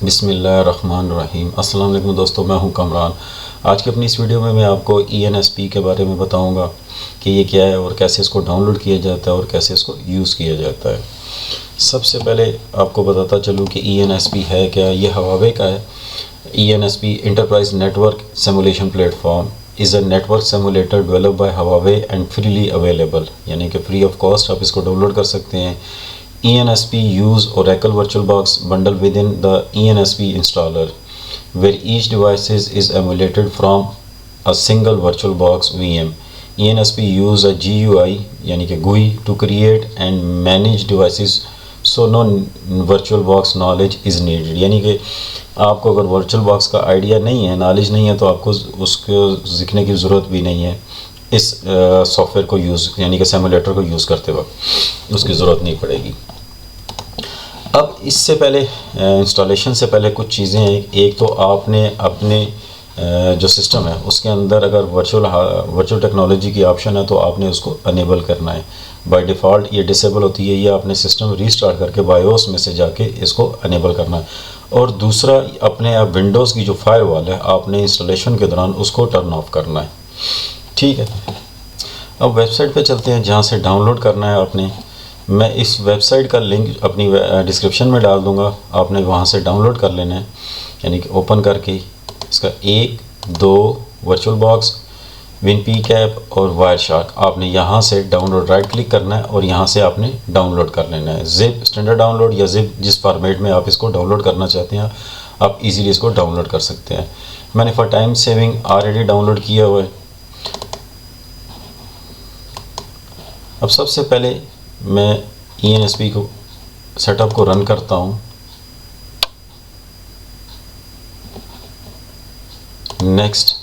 बिस्मिल्लाहिर्रहमानिर्रहीम। अस्सलाम वालेकुम दोस्तों, मैं हूं कमरान। आज की अपनी इस वीडियो में मैं आपको ENSP के बारे में बताऊंगा कि ये क्या है और कैसे इसको डाउनलोड किया जाता है और कैसे इसको यूज़ किया जाता है। सबसे पहले आपको बताता चलूँ कि ENSP है क्या। ये हवावे का है। ENSP enterprise network simulation platform is a network simulator developed by Huawei and freely available, यानी कि फ्री ऑफ कॉस्ट आप इसको डाउनलोड कर सकते हैं। ENSP use Oracle VirtualBox bundle within the ENSP installer, where each device is emulated from a single VirtualBox VM. ENSP use a GUI यानी कि GUI to create and manage devices, so no VirtualBox knowledge is needed। यानी कि आपको अगर VirtualBox का idea नहीं है, knowledge नहीं है, तो आपको उसको सीखने की ज़रूरत भी नहीं है। इस सॉफ्टवेयर को यूज़ यानी कि सिमुलेटर को यूज़ करते वक्त उसकी ज़रूरत नहीं पड़ेगी। अब इससे पहले इंस्टॉलेशन से पहले कुछ चीज़ें हैं। एक तो आपने अपने जो सिस्टम है उसके अंदर अगर वर्चुअल टेक्नोलॉजी की ऑप्शन है तो आपने उसको अनेबल करना है। बाय डिफ़ॉल्ट ये डिसेबल होती है। ये आपने सिस्टम रीस्टार्ट करके बायोस में से जाके इसको अनेबल करना है। और दूसरा, अपने आप विंडोज़ की जो फायरवॉल है आपने इंस्टॉलेशन के दौरान उसको टर्न ऑफ करना है। ठीक है, अब वेबसाइट पे चलते हैं जहाँ से डाउनलोड करना है आपने। मैं इस वेबसाइट का लिंक अपनी डिस्क्रिप्शन में डाल दूँगा, आपने वहाँ से डाउनलोड कर लेना है। यानी कि ओपन करके इसका 1-2 वर्चुअलबॉक्स, WinPCAP और वायरशार्क आपने यहाँ से डाउनलोड राइट क्लिक करना है और यहाँ से आपने डाउनलोड कर लेना है। ज़िप स्टैंडर्ड डाउनलोड या ज़िप जिस फॉर्मेट में आप इसको डाउनलोड करना चाहते हैं आप इजीली इसको डाउनलोड कर सकते हैं। मैंने for time saving already download किया हुआ है। अब सबसे पहले मैं ENSP को सेटअप को रन करता हूँ। Next,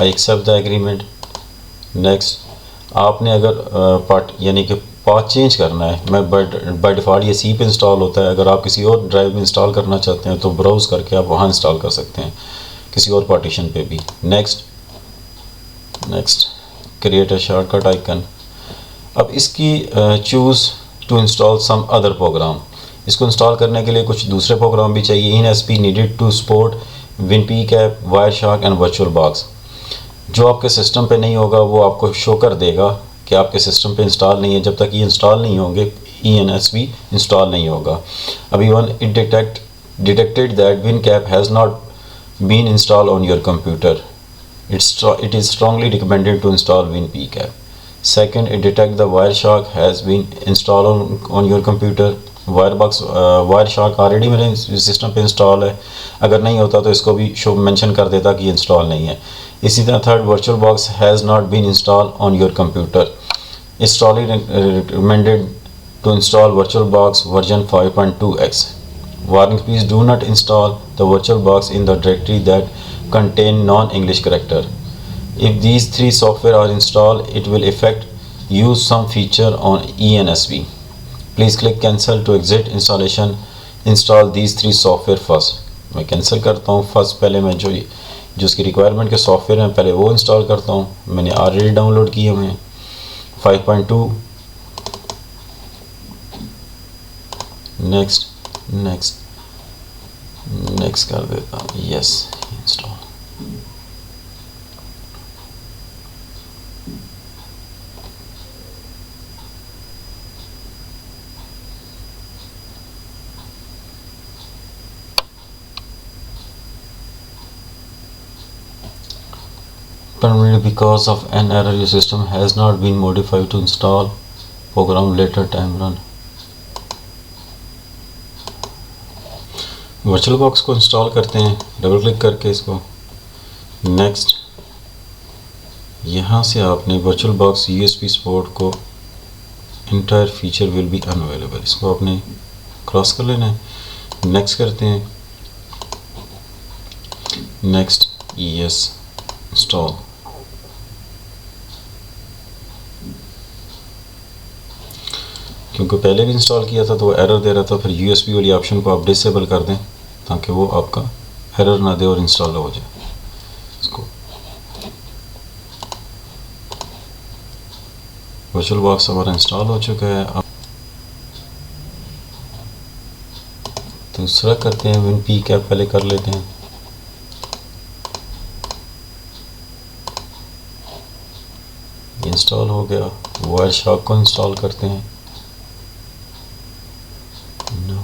I accept the agreement. Next, आपने अगर पार्ट यानी कि पाथ चेंज करना है, मैं बाय डिफ़ॉल्ट ये सी पे इंस्टॉल होता है। अगर आप किसी और ड्राइव में इंस्टॉल करना चाहते हैं तो ब्राउज़ करके आप वहाँ इंस्टॉल कर सकते हैं, किसी और पार्टीशन पे भी। Next, create a shortcut icon. अब इसकी choose to install some other program. इसको इंस्टॉल करने के लिए कुछ दूसरे प्रोग्राम भी चाहिए। ENSP needed to support WinPCAP, Wireshark and VirtualBox. जो आपके सिस्टम पे नहीं होगा वो आपको शो कर देगा कि आपके सिस्टम पे इंस्टॉल नहीं है। जब तक ये इंस्टॉल नहीं होंगे ENSP इंस्टॉल नहीं होगा। अभी one it detected that WinCAP has not been install on your computer. It is strongly recommended to install WinPCAP. Second, it detect the Wireshark has been installed on your computer. Wireshark already मेरे system पे install है। अगर नहीं होता तो इसको भी show mention कर देता कि इंस्टॉल नहीं है। इसी तरह third, VirtualBox has not been install on your computer. It's strongly recommended to install VirtualBox version 5.2x. Warning, please do not install the VirtualBox in the directory that contain non-English character. If these three software are installed, it will affect use some feature on ENSP. Please click cancel to exit installation. Install these three software first. मैं cancel करता हूँ। First पहले मैं जो उसकी requirement के software हैं पहले वो इंस्टॉल करता हूँ। मैंने ऑलरेडी डाउनलोड किए हुए हैं 5.2। नेक्स्ट कर देता हूँ, yes install. Permanently because of an error, your system has not been modified to install program later time run। VirtualBox को इंस्टॉल करते हैं डबल क्लिक करके इसको। नेक्स्ट, यहाँ से आपने VirtualBox USB सपोर्ट को entire feature will be unavailable, इसको आपने क्रॉस कर लेना है। नेक्स्ट करते हैं। Next, yes install. क्योंकि पहले भी इंस्टॉल किया था तो वो एरर दे रहा था। फिर USB वाली ऑप्शन को आप डिसेबल कर दें ताकि वो आपका एरर ना दे और इंस्टॉल हो जाए। इसको VirtualBox हमारा इंस्टॉल हो चुका है। अब तो दूसरा करते हैं, WinP कैप पहले कर लेते हैं। इंस्टॉल हो गया। वायरशार्क को इंस्टॉल करते हैं। नो,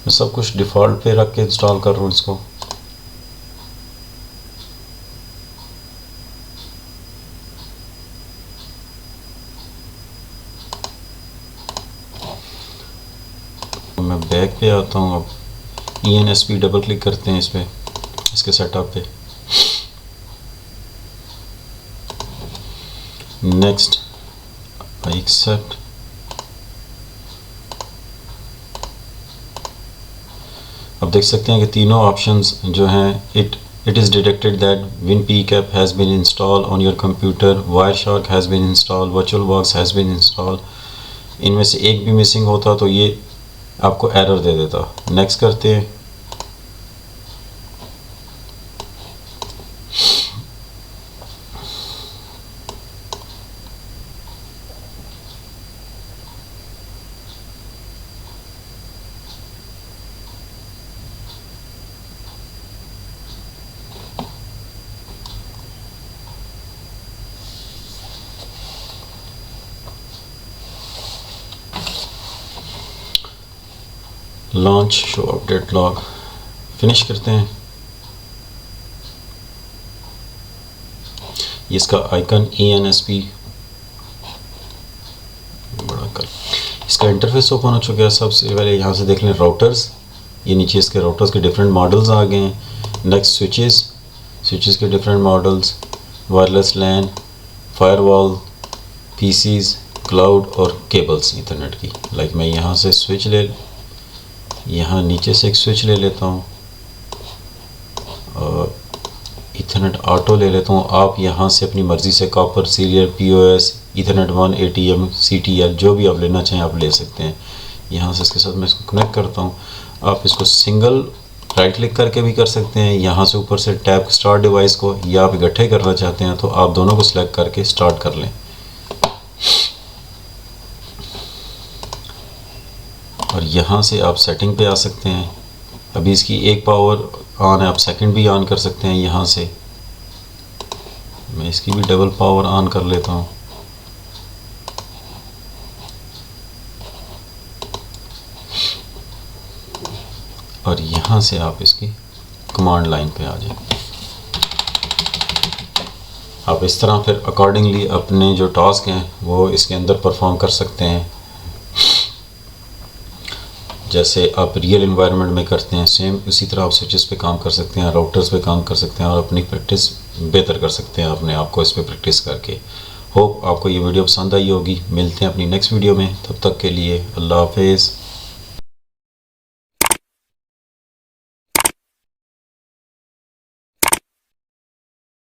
मैं सब कुछ डिफ़ॉल्ट पे रख के इंस्टॉल कर रहा हूँ इसको। मैं बैक पे आता हूँ। अब ENSP डबल क्लिक करते हैं इस पर, इसके सेटअप पे। Next, I accept. अब देख सकते हैं कि तीनों ऑप्शंस जो हैं, it is detected that WinP cap has been install on your computer, Wireshark has been install, VirtualBox has been install. इनमें से एक भी मिसिंग होता तो ये आपको एरर दे देता। नेक्स्ट करते हैं। Launch show update log finish करते हैं। इसका आइकन ENSP बड़ा कर, इसका इंटरफेस ओपन हो चुका है। सबसे पहले यहाँ से देख लें राउटर्स, ये नीचे इसके राउटर्स के डिफरेंट मॉडल्स आ गए हैं। नेक्स्ट स्विचेस के डिफरेंट मॉडल्स, वायरलेस लैन, फायरवॉल, PCs, क्लाउड और केबल्स ईथरनेट की। लाइक मैं यहाँ से स्विच यहाँ नीचे से एक स्विच ले लेता हूँ और ईथरनेट ऑटो ले लेता हूँ। आप यहाँ से अपनी मर्ज़ी से copper, serial, POS, Ethernet 1, ATM, CTL जो भी आप लेना चाहें आप ले सकते हैं। यहाँ से इसके साथ मैं इसको कनेक्ट करता हूँ। आप इसको सिंगल राइट क्लिक करके भी कर सकते हैं। यहाँ से ऊपर से टैप स्टार्ट डिवाइस को, या आप इकट्ठे करना चाहते हैं तो आप दोनों को सिलेक्ट करके स्टार्ट कर लें। और यहाँ से आप सेटिंग पे आ सकते हैं। अभी इसकी एक पावर ऑन है, आप सेकंड भी ऑन कर सकते हैं। यहाँ से मैं इसकी भी डबल पावर ऑन कर लेता हूँ। और यहाँ से आप इसकी कमांड लाइन पे आ जाए। आप इस तरह फिर अकॉर्डिंगली अपने जो टास्क हैं वो इसके अंदर परफॉर्म कर सकते हैं। जैसे आप रियल इन्वायरमेंट में करते हैं सेम उसी तरह आप स्विचेस पे काम कर सकते हैं, राउटर्स पे काम कर सकते हैं और अपनी प्रैक्टिस बेहतर कर सकते हैं अपने आप को इस पे प्रैक्टिस करके। होप आपको ये वीडियो पसंद आई होगी। मिलते हैं अपनी नेक्स्ट वीडियो में, तब तक के लिए अल्लाह हाफिज़।